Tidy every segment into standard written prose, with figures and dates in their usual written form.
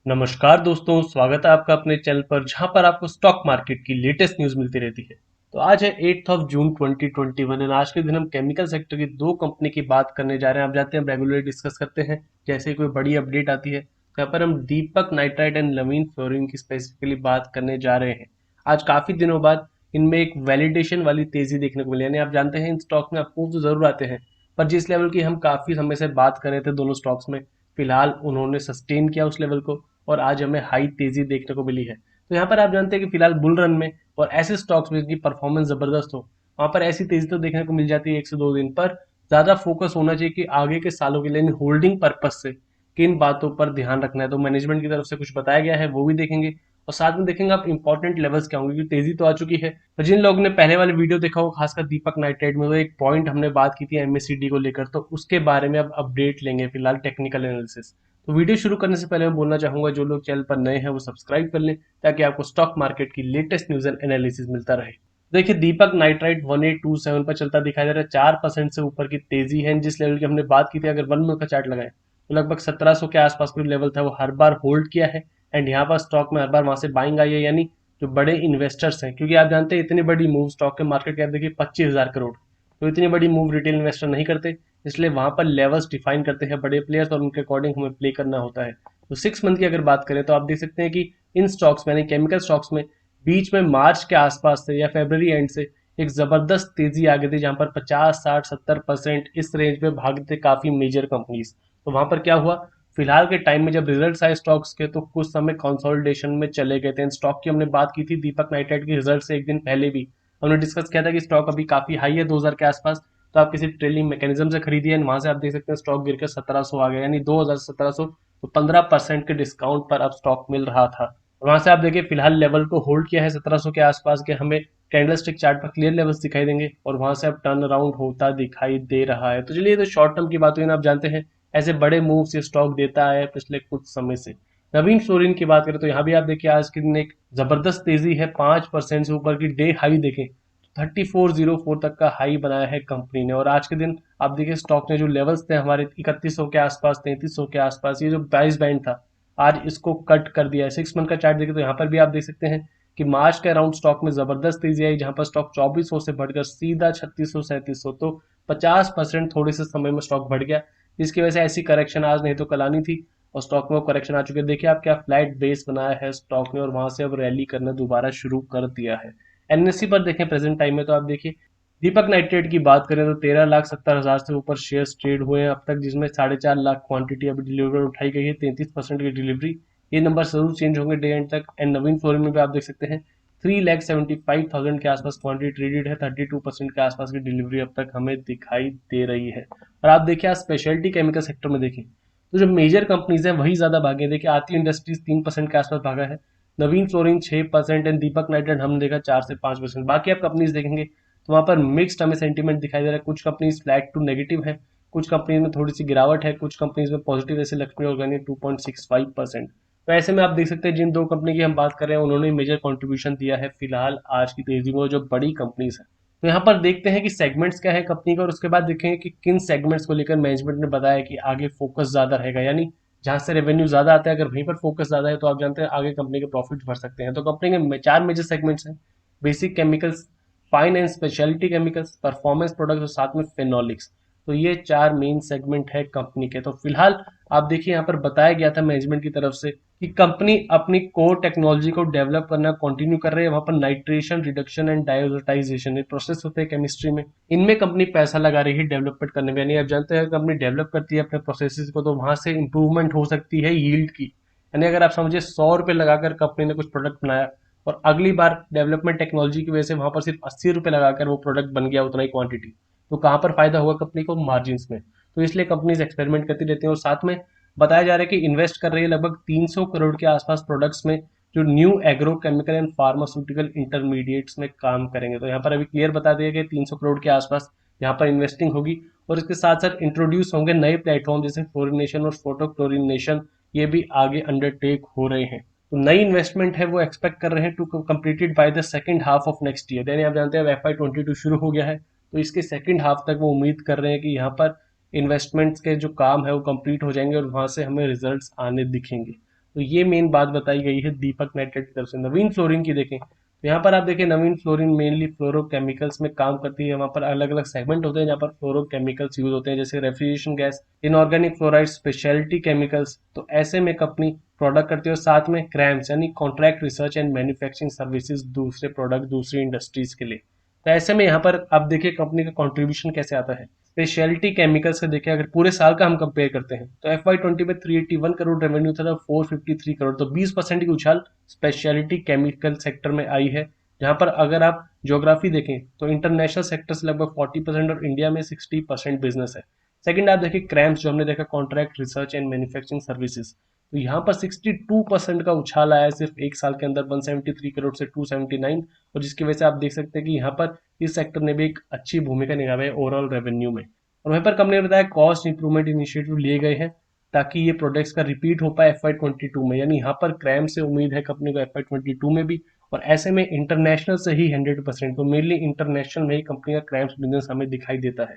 नमस्कार दोस्तों, स्वागत है आपका अपने चैनल पर जहां पर आपको स्टॉक मार्केट की लेटेस्ट न्यूज मिलती रहती है। तो आज है 8 जून 2021 और आज के दिन हम केमिकल सेक्टर की दो कंपनी की बात करने जा रहे हैं। आप जानते हैं हम रेगुलरली डिस्कस करते हैं जैसे ही कोई बड़ी अपडेट आती है। तो यहाँ पर हम दीपक नाइट्राइट एंड लवीन फ्लोरिन की स्पेसिफिकली बात करने जा रहे हैं। आज काफी दिनों बाद इनमें एक वैलिडेशन वाली तेजी देखने को मिली, यानी आप जानते हैं इन स्टॉक में अप्रूव तो जरूर आते हैं, पर जिस लेवल की हम काफी समय से बात कर रहे थे दोनों स्टॉक्स में, फिलहाल उन्होंने सस्टेन किया उस लेवल को और आज हमें हाई तेजी देखने को मिली है। तो यहाँ पर आप जानते हैं कि फिलहाल बुल रन में और ऐसे स्टॉक्स में जिनकी परफॉर्मेंस जबरदस्त हो, वहां पर ऐसी तेजी तो देखने को मिल जाती है 1 से 2 दिन पर। ज्यादा फोकस होना चाहिए कि आगे के सालों के लिए होल्डिंग पर्पज से किन बातों पर ध्यान रखना है। तो मैनेजमेंट की तरफ से कुछ बताया गया है, वो भी देखेंगे और साथ में देखेंगे आप इंपॉर्टेंट लेवल्स क्या होंगे, क्योंकि तेजी तो आ चुकी है। तो जिन लोगों ने पहले वाले वीडियो देखा हो, खासकर दीपक नाइट्राइट में, तो एक पॉइंट हमने बात की थी एमएससीडी को लेकर, तो उसके बारे में अब अपडेट लेंगे फिलहाल टेक्निकल एनालिसिस। तो वीडियो शुरू करने से पहले मैं बोलना चाहूंगा जो लोग चैनल पर नए हैं वो सब्सक्राइब कर लें ताकि आपको स्टॉक मार्केट की लेटेस्ट न्यूज एंड एनालिसिस मिलता रहे। देखिए दीपक नाइट्राइट 1827 पर चलता दिखाई दे रहा है, 4% से ऊपर की तेजी है। जिस लेवल की हमने बात की थी, अगर 1 मिनट का चार्ट लगाए तो लगभग 1700 के आसपास कोई लेवल था, वो हर बार होल्ड किया है। एंड यहाँ पर स्टॉक में हर बार वहां से बाइंग आई है, यानी जो बड़े इन्वेस्टर्स हैं, क्योंकि आप जानते हैं इतनी बड़ी मूव, स्टॉक के मार्केट कैप देखिए 25,000 करोड़, तो इतनी बड़ी मूव रिटेल इन्वेस्टर नहीं करते। इसलिए वहां पर लेवल्स डिफाइन करते हैं बड़े प्लेयर्स और उनके अकॉर्डिंग हमें प्ले करना होता है। तो 6 मंथ की अगर बात करें तो आप देख सकते हैं कि इन स्टॉक्स में, यानी केमिकल स्टॉक्स में, बीच में मार्च के आसपास से या फरवरी एंड से एक जबरदस्त तेजी आ गई थी, जहां पर 50, 60, 70% इस रेंज में भागे थे काफी मेजर कंपनीज। तो वहां पर क्या हुआ, फिलहाल के टाइम में जब रिजल्ट आए स्टॉक्स के तो कुछ समय कंसोलिडेशन में चले गए थे। इन स्टॉक की हमने बात की थी दीपक नाइट्राइट के रिजल्ट से एक दिन पहले भी, हमने डिस्कस किया था कि स्टॉक अभी काफी हाई है 2000 के आसपास, तो आप किसी ट्रेलिंग मैकेनिज्म से खरीदिए। वहां से आप देख सकते हैं स्टॉक गिरकर 1700 आ गया, यानी 2000 से 1700, तो 15% के डिस्काउंट पर अब स्टॉक मिल रहा था। वहां से आप देखिए फिलहाल लेवल को होल्ड किया है 1700 के आसपास के, हमें कैंडलस्टिक चार्ट पर क्लियर लेवल्स दिखाई देंगे और वहां से अब टर्न अराउंड होता दिखाई दे रहा है। तो चलिए, तो शॉर्ट टर्म की बात हुई ना, आप जानते हैं ऐसे बड़े मूव से स्टॉक देता है पिछले कुछ समय से। नवीन फ्लोरिन की बात करें तो यहाँ भी आप देखिए आज के दिन एक जबरदस्त तेजी है, 5% से ऊपर की डे हाई देखें 3404 तक का हाई बनाया है कंपनी ने। और आज के दिन आप देखिए स्टॉक ने जो लेवल्स थे हमारे 3100 के आसपास, 3300 के आसपास, ये जो प्राइस बैंड था आज इसको कट कर दिया है। 6 मंथ का चार्ट देखें तो यहाँ पर भी आप देख सकते हैं कि मार्च के अराउंड स्टॉक में जबरदस्त तेजी आई, जहां पर स्टॉक 2400 से बढ़कर सीधा 3600 3700, तो 50% थोड़े से समय में स्टॉक बढ़ गया, जिसकी वजह से ऐसी करेक्शन आज नहीं तो कल आनी थी और स्टॉक में वो करेक्शन आ चुकी है। देखिए आप क्या फ्लैट बेस बनाया है स्टॉक ने और वहां से अब रैली करना दोबारा शुरू कर दिया है। एनएससी पर देखें प्रेजेंट टाइम में, तो आप देखिए दीपक नाइट्रेट की बात करें तो 13,70,000 से ऊपर शेयर्स ट्रेड हुए हैं अब तक, जिसमें 4.5 लाख क्वांटिटी अभी डिलीवर उठाई गई है, 33% की डिलीवरी। ये नंबर जरूर चेंज होंगे डे एंड तक। एंड नवीन फ्लोरिन में भी आप देख सकते हैं 3,75,000 के आसपास क्वांटिटी ट्रेडेड है, 32% के आसपास की डिलीवरी अब तक हमें दिखाई दे रही है। और आप देखिए आज स्पेशलिटी केमिकल सेक्टर में देखें तो जो मेजर कंपनीज हैं वही ज्यादा भागे। देखिए आरती इंडस्ट्रीज 3% के आसपास भागा है, नवीन फ्लोरिन 6% एंड दीपक नाइट्राइट हमने देखा 4 से 5%। बाकी आप कंपनीज देखेंगे तो वहां पर मिक्स्ड हमें सेंटीमेंट दिखाई दे रहा है। कुछ कंपनीज फ्लैट टू नेगेटिव है, कुछ कंपनीज में थोड़ी सी गिरावट है, कुछ कंपनीज में पॉजिटिव, जैसे लक्ष्मी ऑर्गेनिक 2.65%। तो ऐसे में आप देख सकते हैं जिन दो कंपनी की हम बात कर रहे हैं उन्होंने मेजर कंट्रीब्यूशन दिया है फिलहाल आज की तेजी में, जो बड़ी कंपनीज है। तो यहाँ पर देखते हैं कि सेगमेंट्स क्या है कंपनी का और उसके बाद देखेंगे कि किन सेगमेंट्स को लेकर मैनेजमेंट ने बताया कि आगे फोकस ज्यादा रहेगा, यानी जहां से रेवेन्यू ज्यादा आता है अगर वहीं पर फोकस ज्यादा है तो आप जानते हैं आगे कंपनी के प्रॉफिट बढ़ सकते हैं। तो कंपनी के चार मेजर सेगमेंट्स हैं: basic chemicals, fine and speciality chemicals, performance products और साथ में फेनोलिक्स। तो ये चार मेन सेगमेंट है कंपनी के। तो फिलहाल आप देखिए यहाँ पर बताया गया था मैनेजमेंट की तरफ से कि कंपनी अपनी कोर टेक्नोलॉजी को डेवलप करना कंटिन्यू कर रही है। वहां पर नाइट्रेशन रिडक्शन एंड डायोटाइजेशन प्रोसेस होते हैं केमिस्ट्री में, इनमें कंपनी पैसा लगा रही है डेवलपमेंट करने में। यानी आप जानते हैं कंपनी डेवलप करती है अपने प्रोसेसेस को तो वहां से इंप्रूवमेंट हो सकती है यील्ड की। यानी अगर आप समझिए 100 रुपए लगाकर कंपनी ने कुछ प्रोडक्ट बनाया और अगली बार डेवलपमेंट टेक्नोलॉजी की वजह से वहां पर सिर्फ 80 रुपए लगाकर वो प्रोडक्ट बन गया उतना ही क्वांटिटी, तो कहां पर फायदा होगा कंपनी को? मार्जिन में। तो इसलिए कंपनीज एक्सपेरिमेंट करती रहती है और साथ में बताया जा रहा है कि इन्वेस्ट कर रही है लगभग 300 करोड़ के आसपास प्रोडक्ट्स में, जो new agro chemical and pharmaceutical intermediates में काम करेंगे। तो यहाँ पर अभी क्लियर बता दिया कि 300 करोड़ के आसपास यहाँ पर इन्वेस्टिंग होगी और इसके साथ साथ इंट्रोड्यूस होंगे नए प्लेटफॉर्म जैसे फ्लोरिनेशन और फोटोक्लोरिनेशन, ये भी आगे अंडरटेक हो रहे हैं। तो नई इन्वेस्टमेंट है वो एक्सपेक्ट कर रहे हैं to completed by the second half of next year, यानी आप जानते हैं FY 22 शुरू हो गया है, तो इसके सेकंड हाफ तक वो उम्मीद कर रहे हैं कि यहाँ पर इन्वेस्टमेंट्स के जो काम है वो कंप्लीट हो जाएंगे और वहां से हमें रिजल्ट्स आने दिखेंगे। तो ये मेन बात बताई गई है दीपक नाइट्रेट की तरफ से। नवीन फ्लोरिन की देखें तो यहाँ पर आप देखें नवीन फ्लोरिन मेनली फ्लोरोकेमिकल्स में काम करती है। वहाँ पर अलग अलग सेगमेंट होते हैं जहाँ पर फ्लोरोकेमिकल्स यूज होते हैं, जैसे refrigeration gas, inorganic fluoride, speciality chemicals. तो ऐसे में कंपनी प्रोडक्ट करती है और साथ में क्रैम्स यानी contract research and manufacturing services दूसरे प्रोडक्ट दूसरी इंडस्ट्रीज के लिए। तो ऐसे में यहाँ पर आप देखिए कंपनी का कंट्रीब्यूशन कैसे आता है। स्पेशलिटी केमिकल्स का देखिए अगर पूरे साल का हम कंपेयर करते हैं तो FY20 में 381 करोड़ रेवेन्यू था, 453 करोड़, तो 20% की उछाल स्पेशलिटी केमिकल सेक्टर में आई है। जहां पर अगर आप ज्योग्राफी देखें तो इंटरनेशनल सेक्टर से लगभग 40% और इंडिया में 60% बिजनेस है। सेकंड आप देखिए क्रैम्स, जो हमने देखा contract research and manufacturing services, तो यहाँ पर 62% का उछाल आया है सिर्फ एक साल के अंदर, 173 करोड़ से 279, और जिसकी वजह से आप देख सकते हैं कि यहाँ पर इस सेक्टर ने भी एक अच्छी भूमिका निभाई है ओवरऑल रेवेन्यू में। और वहीं पर कंपनी ने बताया कॉस्ट इंप्रूवमेंट इनिशिएटिव लिए गए हैं ताकि ये प्रोडक्ट्स का रिपीट हो पाए FY22 में, यानी यहाँ पर क्रैम से उम्मीद है कंपनी को FY22 में भी। और ऐसे में इंटरनेशनल से ही 100%, तो मेनली इंटरनेशनल में ही कंपनी का क्रैम्स बिजनेस हमें दिखाई देता है।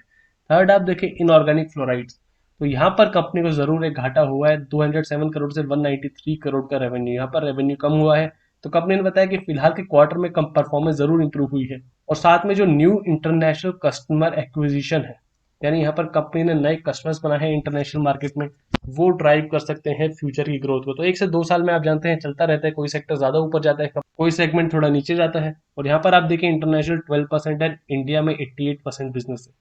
थर्ड आप देखें इनऑर्गेनिक फ्लोराइड्स, तो यहाँ पर कंपनी को जरूर एक घाटा हुआ है, 207 करोड़ से 193 करोड़ का रेवेन्यू, यहाँ पर रेवेन्यू कम हुआ है। तो कंपनी ने बताया कि फिलहाल के क्वार्टर में कम परफॉर्मेंस जरूर इंप्रूव हुई है, और साथ में जो न्यू इंटरनेशनल कस्टमर एक्विजिशन है, यानी यहाँ पर कंपनी ने नए कस्टमर्स बनाए हैं इंटरनेशनल मार्केट में, वो ड्राइव कर सकते हैं फ्यूचर की ग्रोथ को। तो 1 से 2 साल में आप जानते हैं चलता रहता है, कोई सेक्टर ज्यादा ऊपर जाता है, कोई सेगमेंट थोड़ा नीचे जाता है। और यहाँ पर आप देखिए इंटरनेशनल 12% है, इंडिया में 88% बिजनेस है।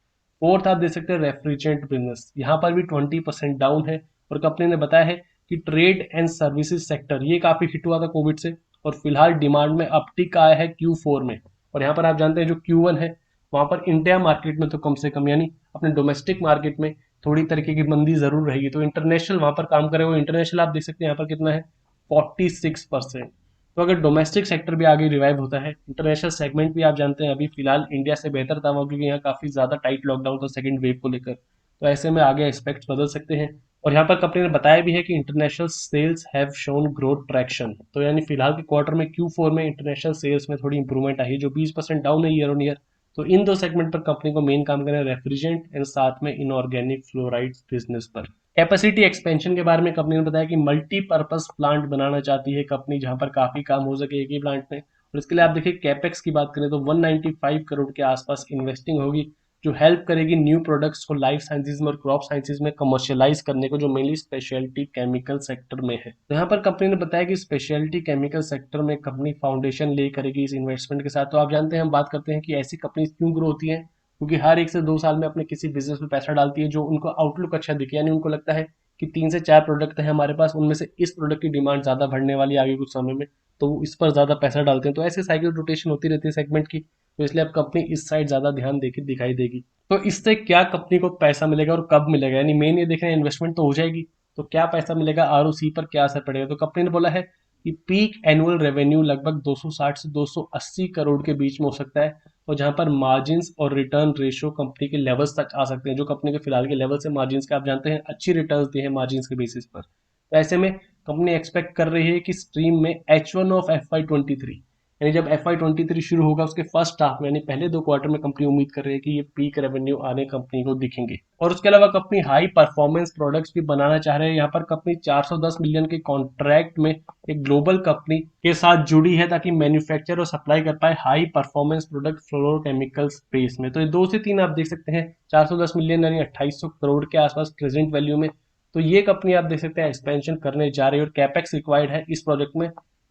फोर्थ आप देख सकते हैं रेफ्रिजरेंट बिजनेस, यहाँ पर भी 20% डाउन है। और कंपनी ने बताया है कि ट्रेड एंड सर्विसेज सेक्टर ये काफी हिट हुआ था कोविड से, और फिलहाल डिमांड में अपटिक आया है Q4 में। और यहाँ पर आप जानते हैं जो Q1 है वहां पर इंडिया मार्केट में तो कम से कम, यानी अपने डोमेस्टिक मार्केट में थोड़ी तरीके की मंदी जरूर रहेगी, तो इंटरनेशनल वहां पर काम करे। वो इंटरनेशनल आप देख सकते हैं यहाँ पर कितना है, 46%। तो अगर डोमेस्टिक सेक्टर भी आगे रिवाइव होता है, इंटरनेशनल सेगमेंट भी आप जानते हैं अभी फिलहाल इंडिया से बेहतर था वहाँ, क्योंकि यहाँ काफी ज्यादा टाइट लॉकडाउन था सेकंड वेव को लेकर, तो ऐसे में आगे एक्सपेक्ट बदल सकते हैं। और यहाँ पर कंपनी ने बताया भी है कि international cells have shown growth traction, तो यानी फिलहाल के क्वार्टर में Q4 में इंटरनेशनल सेल्स में थोड़ी इंप्रूवमेंट आई है, जो 20% डाउन है ईयर ऑन ईयर। तो इन दो सेगमेंट पर कंपनी को मेन काम करना है, रेफ्रिजरेंट एंड साथ में इनऑर्गेनिक फ्लोराइड बिजनेस पर। कैपेसिटी एक्सपेंशन के बारे में कंपनी ने बताया कि मल्टीपर्पज प्लांट बनाना चाहती है कंपनी, जहां पर काफी काम हो सके एक ही प्लांट में। और इसके लिए आप देखिए कैपेक्स की बात करें तो 195 करोड़ के आसपास इन्वेस्टिंग होगी, जो हेल्प करेगी न्यू प्रोडक्ट्स को लाइफ साइंसेज में और क्रॉप साइंसेज में कमर्शियलाइज करने को, जो मेनली स्पेशलिटी केमिकल सेक्टर में है। तो यहाँ पर कंपनी ने बताया कि स्पेशलिटी केमिकल सेक्टर में कंपनी फाउंडेशन ले करेगी इस इन्वेस्टमेंट के साथ। तो आप जानते हैं हम बात करते हैं कि ऐसी कंपनी क्यों ग्रो होती है, क्योंकि हर 1 से 2 साल में अपने किसी बिजनेस में पैसा डालती है जो उनको आउटलुक अच्छा दिखे, यानी उनको लगता है कि 3 से 4 प्रोडक्ट है हमारे पास, उनमें से इस प्रोडक्ट की डिमांड ज्यादा बढ़ने वाली है आगे कुछ समय में, तो वो इस पर ज्यादा पैसा डालते हैं। तो ऐसे साइकिल रोटेशन होती रहती है सेगमेंट की, तो इसलिए अब कंपनी इस साइड ज्यादा ध्यान देकर दिखाई देगी। तो इससे क्या कंपनी को पैसा मिलेगा और कब मिलेगा, यानी मेन ये देख रहे हैं इन्वेस्टमेंट तो हो जाएगी, तो क्या पैसा मिलेगा, ROC पर क्या असर पड़ेगा। तो कंपनी ने बोला है कि पीक एनुअल रेवेन्यू लगभग 260 से 280 करोड़ के बीच में हो सकता है, और जहां पर मार्जिन और रिटर्न रेशियो कंपनी के लेवल्स तक आ सकते हैं, जो कंपनी के फिलहाल के लेवल से मार्जिन के आप जानते हैं अच्छी रिटर्न दी है मार्जिन के बेसिस पर। तो ऐसे में कंपनी एक्सपेक्ट कर रही है कि स्ट्रीम में H1 ऑफ FY23, यानी जब FY23 शुरू होगा उसके फर्स्ट हाफ में, यानी पहले 2 क्वार्टर में कंपनी उम्मीद कर रही है कि ये पीक रेवेन्यू आने कंपनी को दिखेंगे। और उसके अलावा कंपनी हाई परफॉर्मेंस प्रोडक्ट्स भी बनाना चाह रहे हैं। यहाँ पर कंपनी 410 मिलियन के कॉन्ट्रैक्ट में एक ग्लोबल कंपनी के साथ जुड़ी है ताकि मैन्युफैक्चर और सप्लाई कर पाए high performance product fluorochemical space में। तो ये 2 से 3 आप देख सकते हैं, 410 मिलियन यानी 2800 करोड़ के आसपास प्रेजेंट वैल्यू में। तो ये कंपनी आप देख सकते हैं एक्सपेंशन करने जा रही है, और कैपेक्स रिक्वायर्ड है इस प्रोजेक्ट में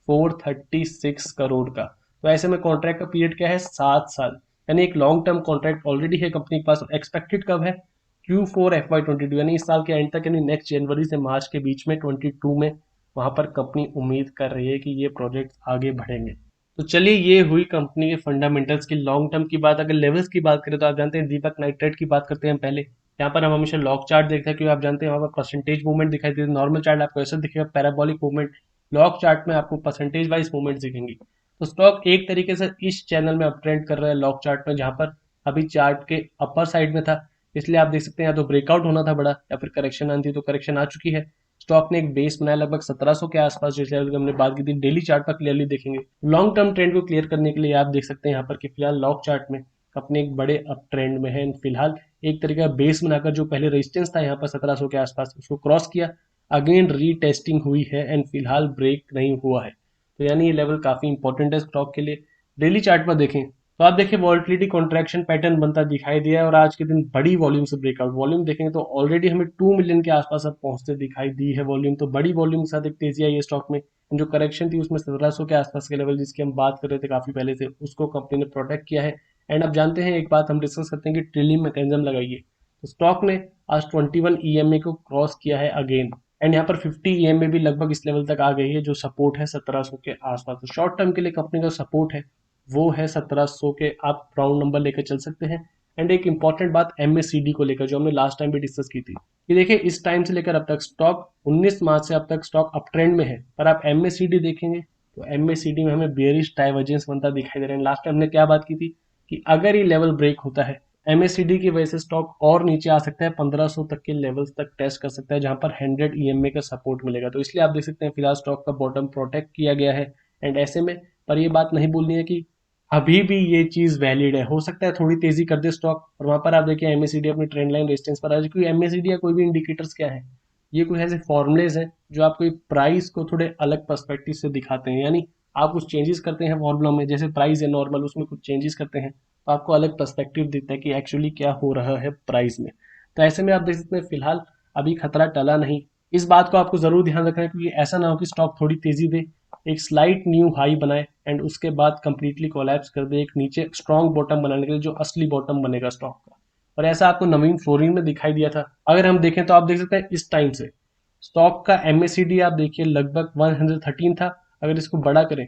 436 करोड़ का। तो ऐसे में कॉन्ट्रैक्ट का पीरियड क्या है, 7 साल, यानी एक लॉन्ग टर्म कॉन्ट्रैक्ट ऑलरेडी है कंपनी के पास। एक्सपेक्टेड कब है, Q4 FY22, यानी इस साल के एंड तक, यानी नेक्स्ट जनवरी से मार्च के बीच में 22 में वहां पर कंपनी उम्मीद कर रही है कि ये प्रोजेक्ट आगे बढ़ेंगे। तो चलिए ये हुई कंपनी के फंडामेंटल्स की लॉन्ग टर्म की बात। अगर लेवल्स की बात करें तो आप जानते हैं दीपक नाइट्रेट की बात करते हैं हम पहले। यहाँ पर हम हमेशा लॉग चार्ट देखते हैं, क्योंकि आप जानते हैं वहाँ पर परसेंटेज मूवमेंट दिखाई देती है। नॉर्मल चार्ट आपको ऐसा दिखेगा पैराबोलिक मूवमेंट, लॉग चार्ट में आपको परसेंटेज वाइज मूवमेंट दिखेंगी। तो स्टॉक एक तरीके से इस चैनल में अप ट्रेंड कर रहा है लॉग चार्ट में, जहां पर अभी चार्ट के अपर साइड में था, इसलिए आप देख सकते हैं या तो ब्रेकआउट होना था बड़ा, या फिर करेक्शन आनी थी, तो करेक्शन आ चुकी है। स्टॉक ने एक बेस बनाया लगभग 1700 के आसपास, जिस लेवल की हमने बात की थी, डेली चार्ट पर क्लियरली देखेंगे। लॉन्ग टर्म ट्रेंड को क्लियर करने के लिए आप देख सकते हैं यहाँ पर कि फिलहाल लॉन्ग चार्ट में अपने एक बड़े अप ट्रेंड में है। फिलहाल एक तरीके का बेस बनाकर जो पहले रेजिस्टेंस था यहाँ पर 1700 के आसपास, उसको क्रॉस किया, अगेन रीटेस्टिंग हुई है एंड फिलहाल ब्रेक नहीं हुआ है। तो यानी ये लेवल काफ़ी इंपॉर्टेंट है स्टॉक के लिए। डेली चार्ट पर देखें तो आप देखिए वॉलिटिलिटी कॉन्ट्रैक्शन पैटर्न बनता दिखाई दिया है और आज के दिन बड़ी वॉल्यूम से ब्रेकआउट। वॉल्यूम देखेंगे तो ऑलरेडी हमें 2 मिलियन के आसपास अब पहुंचते दिखाई दी है वॉल्यूम। तो बड़ी वॉल्यूम के साथ एक तेजी आई है स्टॉक में। जो करेक्शन थी उसमें 1700 के आसपास के लेवल जिसकी हम बात कर रहे थे काफी पहले से, उसको कंपनी ने प्रोटेक्ट किया है। एंड अब जानते हैं एक बात हम डिस्कस करते हैं कि ट्रिलिंग मैकेनिज्म लगाइए। तो स्टॉक ने आज 21 ईएमए को क्रॉस किया है अगेन। एंड यहाँ पर 50 ईएमए भी लगभग इस लेवल तक आ गई है जो सपोर्ट है 1700 के आसपास। तो शॉर्ट टर्म के लिए कंपनी का सपोर्ट है वो है 1700 के, आप राउंड नंबर लेकर चल सकते हैं। एंड एक इंपॉर्टेंट बात एमएससीडी को लेकर जो हमने लास्ट टाइम भी डिस्कस की थी कि देखिए इस टाइम से लेकर अब तक स्टॉक 19 मार्च से अब तक स्टॉक अप ट्रेंड में है, पर आप एमएससीडी देखेंगे तो एमएससीडी में हमें बेयरिश डाइवर्जेंस बनता दिखाई दे रहा है। लास्ट टाइम हमने क्या बात की थी कि अगर ये लेवल ब्रेक होता है एमएससीडी की वजह से स्टॉक और नीचे आ सकता है, 1500 तक के लेवल्स तक टेस्ट कर सकता है जहां पर 100 ईएमए का सपोर्ट मिलेगा। तो इसलिए आप देख सकते हैं फिलहाल स्टॉक का बॉटम प्रोटेक्ट किया गया है। एंड ऐसे में पर ये बात नहीं बोलनी है कि अभी भी ये चीज वैलिड है, हो सकता है थोड़ी तेजी कर दे स्टॉक और वहां पर आप देखिए एमएससीडी अपनी ट्रेंड लाइन रेजिस्टेंस पर आ जाए। क्योंकि एमएससीडी या कोई भी इंडिकेटर्स क्या है, ये कुछ ऐसे फॉर्मुलेज हैं जो आपको प्राइस को थोड़े अलग पर्सपेक्टिव से दिखाते हैं। यानी आप कुछ चेंजेस करते हैं फॉर्मूला में, जैसे प्राइस है नॉर्मल उसमें कुछ चेंजेस करते हैं तो आपको अलग पर्सपेक्टिव दिखता है कि एक्चुअली क्या हो रहा है प्राइस में। तो ऐसे में आप देख सकते हैं फिलहाल अभी खतरा टला नहीं। इस बात को आपको जरूर ध्यान रखना है क्योंकि ऐसा ना हो कि स्टॉक थोड़ी तेजी दे, एक स्लाइट न्यू हाई बनाए एंड उसके बाद कंप्लीटली कोलैप्स कर दे एक नीचे स्ट्रॉन्ग बॉटम बनाने के लिए जो असली बॉटम बनेगा स्टॉक का। और ऐसा आपको नवीन फ्लोरिन में दिखाई दिया था। अगर हम देखें तो आप देख सकते हैं इस टाइम से स्टॉक का एमएसीडी आप देखिए लगभग 113 था। अगर इसको बड़ा करें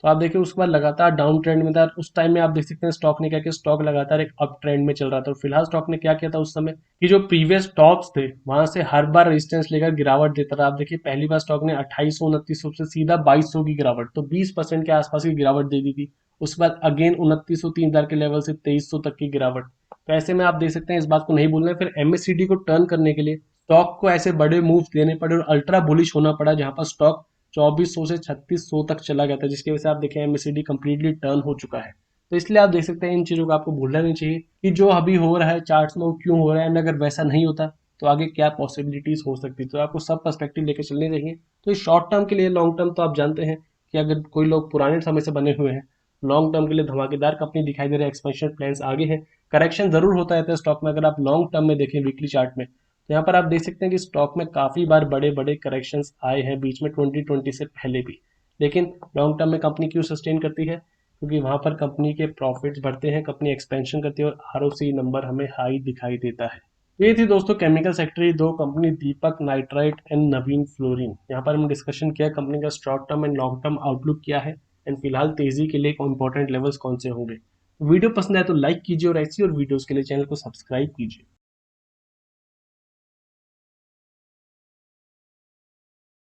तो आप देखिए उसके बाद लगातार डाउन ट्रेंड में था। उस टाइम में आप देख सकते हैं स्टॉक ने क्या किया, स्टॉक लगातार एक अप ट्रेंड में चल रहा था। और फिलहाल स्टॉक ने क्या किया था उस समय कि जो प्रीवियस टॉप्स थे वहां से हर बार रेजिस्टेंस लेकर गिरावट देता रहा। आप देखिए पहली बार स्टॉक ने 2829 से सीधा 2200 की गिरावट, तो 20% के आसपास की गिरावट दे दी थी। उसके बाद अगेन 2900 3000 के लेवल से 2300 तक की गिरावट। तो ऐसे में आप देख सकते हैं इस बात को नहीं भूलना है। फिर एमएससीडी को टर्न करने के लिए स्टॉक को ऐसे बड़े मूव देने पड़े और अल्ट्रा बुलिश होना पड़ा जहां पर स्टॉक 2400 से 3600 तक चला गया था, जिसकी वजह से आप देखें एमएससीडी कंप्लीटली टर्न हो चुका है। तो इसलिए आप देख सकते हैं इन चीजों को आपको भूलना नहीं चाहिए कि जो अभी हो रहा है चार्ट्स में वो क्यों हो रहा है, अगर वैसा नहीं होता तो आगे क्या पॉसिबिलिटीज हो सकती। तो आपको सब पर्सपेक्टिव लेकर चलने चाहिए। तो इस शॉर्ट टर्म के लिए, लॉन्ग टर्म तो आप जानते हैं कि अगर कोई लोग पुराने समय से बने हुए हैं, लॉन्ग टर्म के लिए धमाकेदार कंपनी दिखाई दे रहे हैं, एक्सपेंशन प्लान्स आगे हैं। करेक्शन जरूर होता रहता है स्टॉक में। अगर आप लॉन्ग टर्म में देखें वीकली चार्ट में तो यहाँ पर आप देख सकते हैं कि स्टॉक में काफी बार बड़े बड़े करेक्शंस आए हैं बीच में 2020 से पहले भी। लेकिन लॉन्ग टर्म में कंपनी क्यों सस्टेन करती है, क्योंकि वहां पर कंपनी के प्रॉफिट्स बढ़ते हैं, कंपनी एक्सपेंशन करती है और आरओसी नंबर हमें हाई दिखाई देता है। तो ये थी दोस्तों केमिकल सेक्टर दो company, Deepak nitrite and Naveen fluorine. यहाँ पर हम डिस्कशन किया कंपनी का short term and long term outlook क्या है एंड फिलहाल तेजी के लिए इंपॉर्टेंट लेवल्स कौन से होंगे। वीडियो पसंद आए तो लाइक कीजिए और ऐसी और वीडियोस के लिए चैनल को सब्सक्राइब कीजिए।